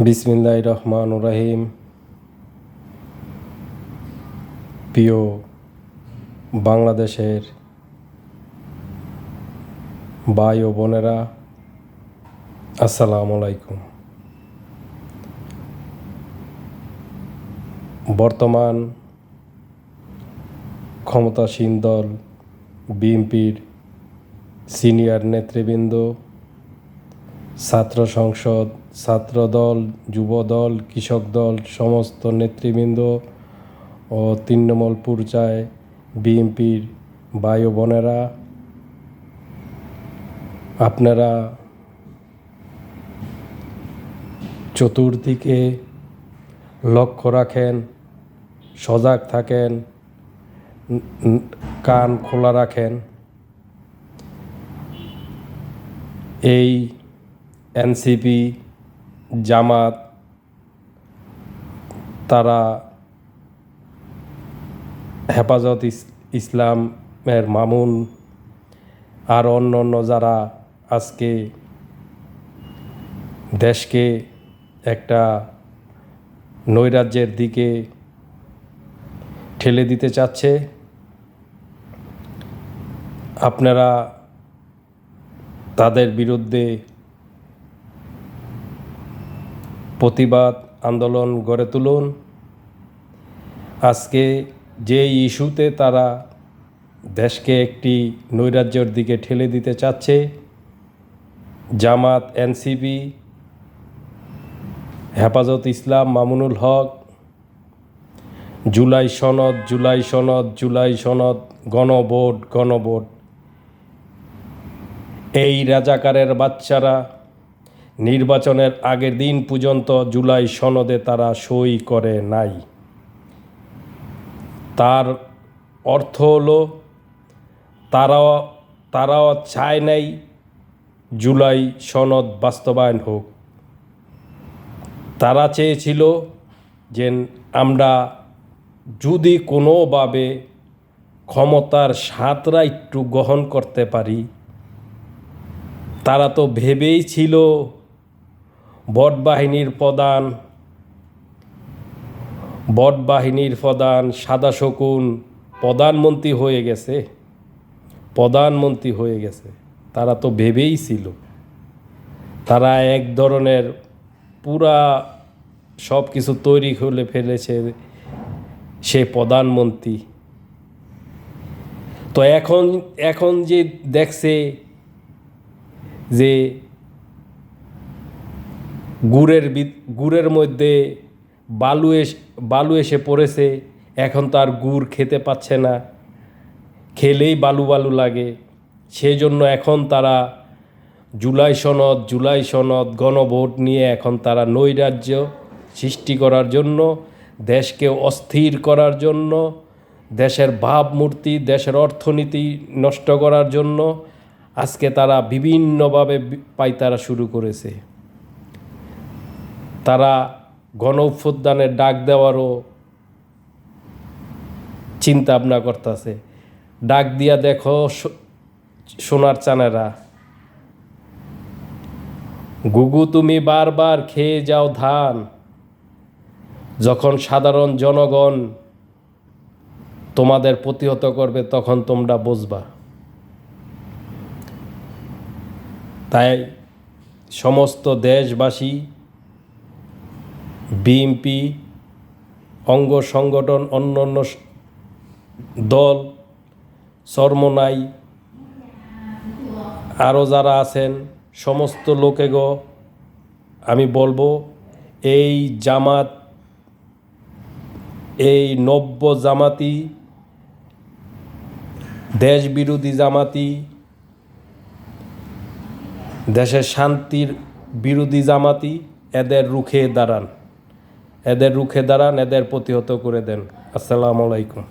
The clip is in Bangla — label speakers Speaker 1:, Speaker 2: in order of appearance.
Speaker 1: বিসমিল্লাহির রহমানির রহিম। প্রিয় বাংলাদেশের ভাই ও বোনেরা, আসসালামু আলাইকুম। বর্তমান ক্ষমতাসীন দল বিএনপির সিনিয়র নেতৃবৃন্দ, ছাত্র সংসদ, ছাত্রদল, যুবদল, কৃষক দল, সমস্ত নেতৃবৃন্দ ও তৃণমূল পর্যায়ে বিএনপির ভাই ও বোনেরা, আপনারা চতুর্দিকে লক্ষ্য রাখেন, সজাগ থাকেন, কান খোলা রাখেন। এই এনসিপি, জামাত, তারা হেফাজত ইসলামের মামুন আর অন্য যারা আজকে দেশকে একটা নৈরাজ্যের দিকে ঠেলে দিতে চাচ্ছে, আপনারা তাদের বিরুদ্ধে প্রতিবাদ আন্দোলন গড়ে তুলুন। আজকে যে ইস্যুতে তারা দেশকে একটি নৈরাজ্যের দিকে ঠেলে দিতে চাচ্ছে, জামাত, এনসিপি, হেফাজত ইসলাম, মামুনুল হক, জুলাই সনদ, গণভোট, এই রাজাকারের বাচ্চারা নির্বাচনের আগের দিন পর্যন্ত জুলাই সনদে তারা সই করে নাই। তার অর্থ হলো তারাও চায় নাই জুলাই সনদ বাস্তবায়ন হোক। তারা চেয়েছিল যে আমরা যদি কোনোভাবে ক্ষমতার স্বাদরা একটু গ্রহণ করতে পারি। তারা তো ভেবেই ছিল বট বাহিনীর প্রধান সাদা শকুন প্রধানমন্ত্রী হয়ে গেছে। তারা তো ভেবেই ছিল, তারা এক ধরনের পুরা সব কিছু তৈরি করে ফেলেছে সে প্রধানমন্ত্রী। তো এখন যে দেখছে যে গুড়ের মধ্যে বালু এসে পড়েছে, এখন তার গুড় খেতে পাচ্ছে না, খেলেই বালু লাগে। সেজন্য এখন তারা জুলাই সনদ গণভোট নিয়ে এখন তারা নৈরাজ্য সৃষ্টি করার জন্য, দেশকে অস্থির করার জন্য, দেশের ভাবমূর্তি, দেশের অর্থনীতি নষ্ট করার জন্য আজকে তারা বিভিন্নভাবে পায়তারা শুরু করেছে। তারা গণ অভ্যুত্থানের ডাক দেওয়ারও চিন্তা ভাবনা করতেছে। ডাক দিয়া দেখো সোনার চানেরা, গুগু তুমি বারবার খেয়ে যাও ধান, যখন সাধারণ জনগণ তোমাদের প্রতিহত করবে তখন তোমরা বুঝবা। তাই সমস্ত দেশবাসী, বিএনপি, অঙ্গ সংগঠন, অন্যান্য দল, চরমোনাই, আরও যারা আছেন সমস্ত লোকেগো আমি বলবো, এই জামাত, এই নব্য জামাতি, দেশ বিরোধী জামাতি, দেশের শান্তির বিরোধী জামাতি, এদের রুখে দাঁড়ান, এদের প্রতিহত করে দেন। আসসালামু আলাইকুম।